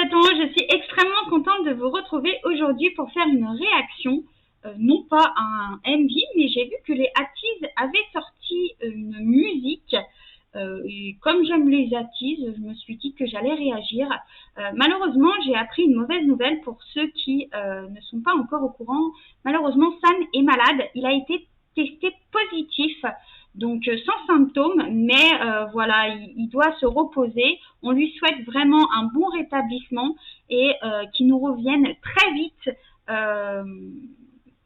Jonathan, je suis extrêmement contente de vous retrouver aujourd'hui pour faire une réaction, non pas à un MV, mais j'ai vu que les Atties avaient sorti une musique. Et comme j'aime les Atties, je me suis dit que j'allais réagir. Malheureusement, j'ai appris une mauvaise nouvelle pour ceux qui ne sont pas encore au courant. Malheureusement, San est malade. Il a été testé positif, donc sans symptômes, mais voilà, il doit se reposer. On lui souhaite vraiment un bon rétablissement et qu'il nous revienne très vite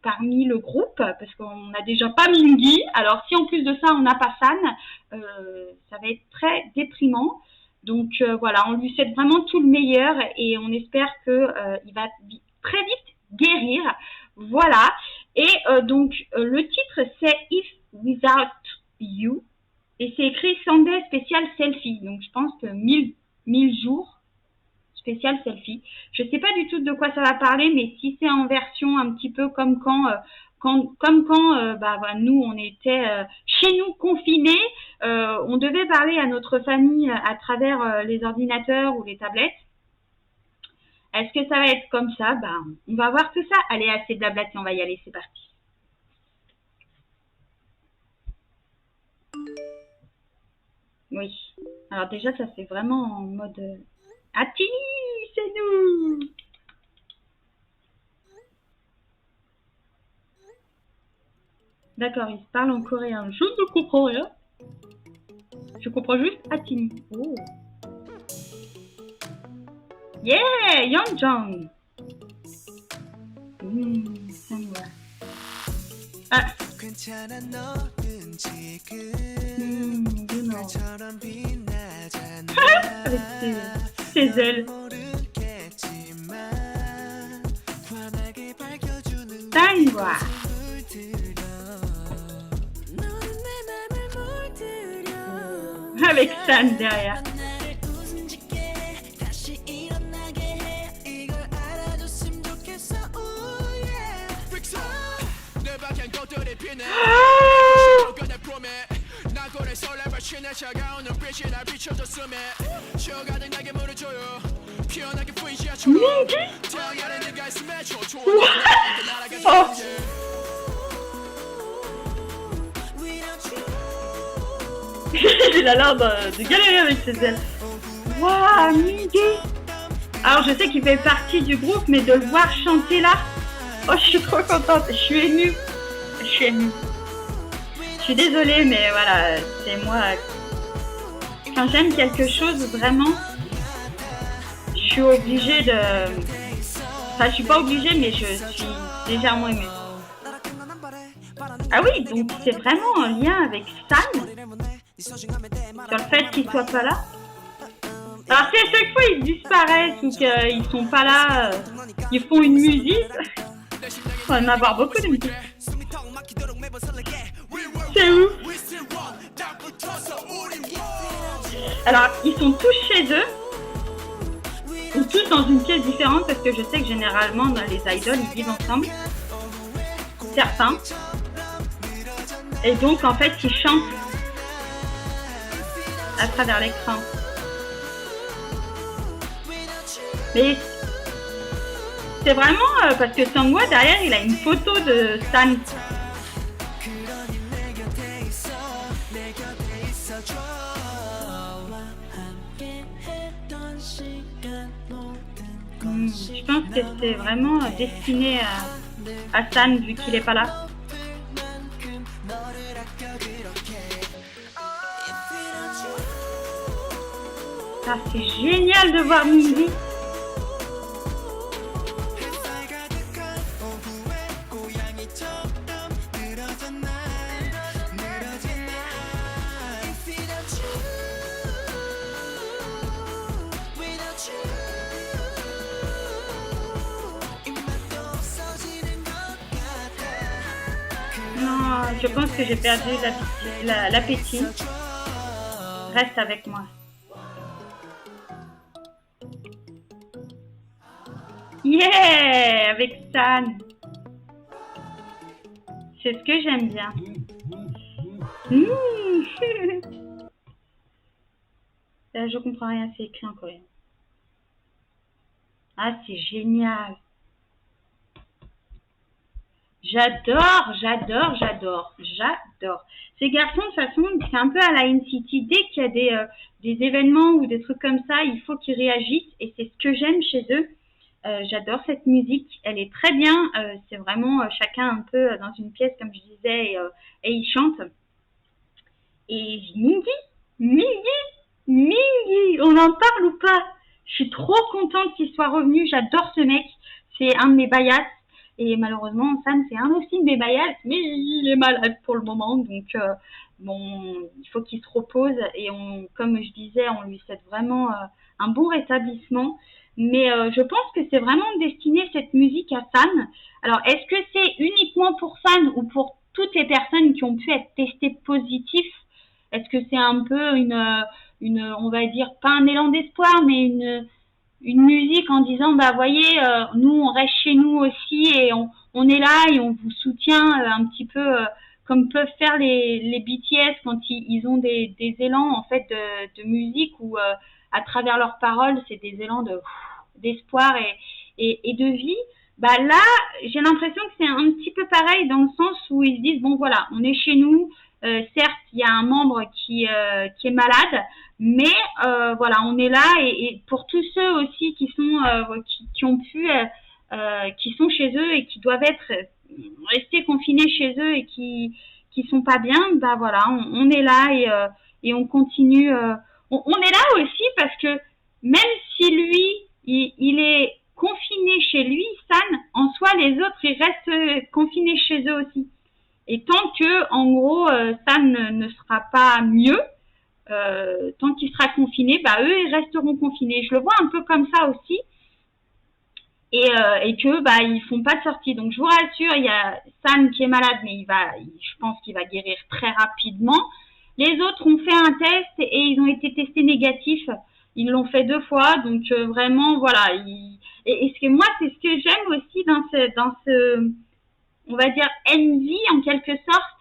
parmi le groupe, parce qu'on n'a déjà pas Mingy. Alors si en plus de ça on n'a pas San, ça va être très déprimant. Donc voilà, on lui souhaite vraiment tout le meilleur et on espère que il va très vite guérir. Voilà. Et donc le titre c'est If Without You et c'est écrit Sunday Special Selfie. Donc je pense que 1000 jours spécial selfie. Je sais pas du tout de quoi ça va parler, mais si c'est en version un petit peu comme quand nous on était chez nous confinés, on devait parler à notre famille à travers les ordinateurs ou les tablettes. Est-ce que ça va être comme ça? On va voir tout ça. Allez, assez blablaté, on va y aller, c'est parti. Oui. Alors déjà, ça c'est vraiment en mode Atties, c'est nous. D'accord, ils se parlent en coréen. Je ne comprends rien. Je comprends juste Atini. Oh. Yeah, Yeonjong. Ça me va. Ah. Avec ses ailes. Tangwa. Avec San derrière. Il a l'air de galérer avec ses ailes. Waouh, Mingy. Alors je sais qu'il fait partie du groupe, mais de le voir chanter là, oh je suis trop contente, je suis émue. Je suis désolée, mais voilà, c'est moi. Quand j'aime quelque chose vraiment, je suis obligée de... Enfin, je suis pas obligée, mais je suis légèrement émue. Ah oui, donc c'est vraiment en lien avec San, sur le fait qu'il soit pas là. Alors si à chaque fois ils disparaissent ou qu'ils sont pas là, ils font une musique, on va en avoir beaucoup de musique. C'est où? Alors ils sont tous chez eux, ou tous dans une pièce différente, parce que je sais que généralement dans les idoles ils vivent ensemble, certains. Et donc en fait ils chantent à travers l'écran. Mais c'est vraiment parce que Sangwa derrière il a une photo de San. Je pense que c'est vraiment destiné à San vu qu'il est pas là. Ah, c'est génial de voir Mingy. Non, je pense que j'ai perdu l'appétit. Reste avec moi. Yeah, avec San. C'est ce que j'aime bien. Je comprends rien, c'est écrit en coréen. Ah, c'est génial. J'adore, j'adore, j'adore, j'adore. Ces garçons, de toute façon, c'est un peu à la NCT. Dès qu'il y a des événements ou des trucs comme ça, il faut qu'ils réagissent et c'est ce que j'aime chez eux. J'adore cette musique, elle est très bien. C'est vraiment chacun un peu dans une pièce, comme je disais, et ils chantent. Et Mingy, Mingy, Mingy, on en parle ou pas? Je suis trop contente qu'il soit revenu. J'adore ce mec. C'est un de mes bayats. Et malheureusement, Sam, c'est un aussi de mes bayats, mais il est malade pour le moment. Donc, bon, il faut qu'il se repose. Et comme je disais, on lui souhaite vraiment un bon rétablissement. Mais je pense que c'est vraiment destiné cette musique à San. Alors, est-ce que c'est uniquement pour San ou pour toutes les personnes qui ont pu être testées positives? Est-ce que c'est un peu on va dire, pas un élan d'espoir, mais une musique en disant, bah voyez, nous on reste chez nous aussi et on est là et on vous soutient un petit peu comme peuvent faire les BTS quand ils ont des élans en fait de musique où à travers leurs paroles c'est des élans d'espoir et de vie. Bah là, j'ai l'impression que c'est un petit peu pareil dans le sens où ils se disent bon voilà, on est chez nous. Certes, il y a un membre qui est malade, mais voilà, on est là et pour tous ceux aussi qui sont qui ont pu qui sont chez eux et qui doivent être restés confinés chez eux et qui sont pas bien, bah voilà, on est là et on continue. On est là aussi parce que même si lui il est confiné chez lui, San, en soi les autres ils restent confinés chez eux aussi. Et tant que, en gros, ça ne sera pas mieux, tant qu'il sera confiné, bah eux ils resteront confinés. Je le vois un peu comme ça aussi, et que bah ils font pas de sortie. Donc je vous rassure, il y a Sam qui est malade, mais je pense qu'il va guérir très rapidement. Les autres ont fait un test et ils ont été testés négatifs. Ils l'ont fait 2 fois, donc vraiment voilà. Et ce que moi c'est ce que j'aime aussi dans ce on va dire envy en quelque sorte,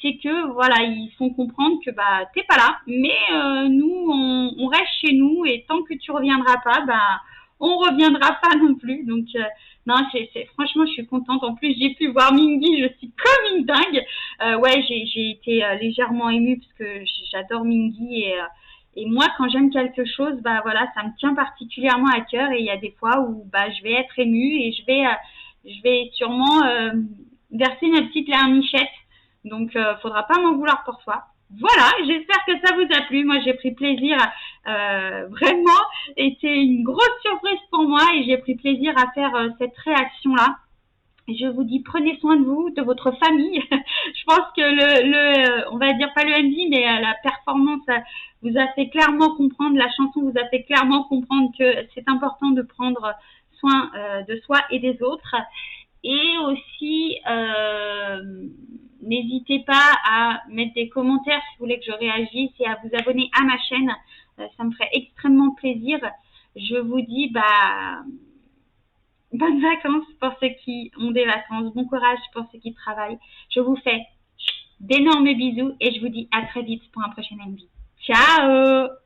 c'est que voilà ils font comprendre que bah t'es pas là, mais nous on reste chez nous et tant que tu reviendras pas, bah on reviendra pas non plus. Donc non, franchement je suis contente. En plus j'ai pu voir Mingy, je suis comme une dingue. Ouais, j'ai été légèrement émue parce que j'adore Mingy et moi, quand j'aime quelque chose, bah voilà, ça me tient particulièrement à cœur. Et il y a des fois où bah je vais être émue et je vais sûrement verser une petite larmichette. Donc, faudra pas m'en vouloir pour ça. Voilà, j'espère que ça vous a plu. Moi, j'ai pris plaisir. Vraiment, c'était une grosse surprise pour moi et j'ai pris plaisir à faire cette réaction-là. Je vous dis, prenez soin de vous, de votre famille. Je pense que on va dire pas le MV, mais la performance vous a fait clairement comprendre, la chanson vous a fait clairement comprendre que c'est important de prendre soin de soi et des autres. Et aussi, n'hésitez pas à mettre des commentaires si vous voulez que je réagisse et à vous abonner à ma chaîne. Ça me ferait extrêmement plaisir. Je vous dis, bah, bonnes vacances pour ceux qui ont des vacances. Bon courage pour ceux qui travaillent. Je vous fais d'énormes bisous et je vous dis à très vite pour un prochain MV. Ciao!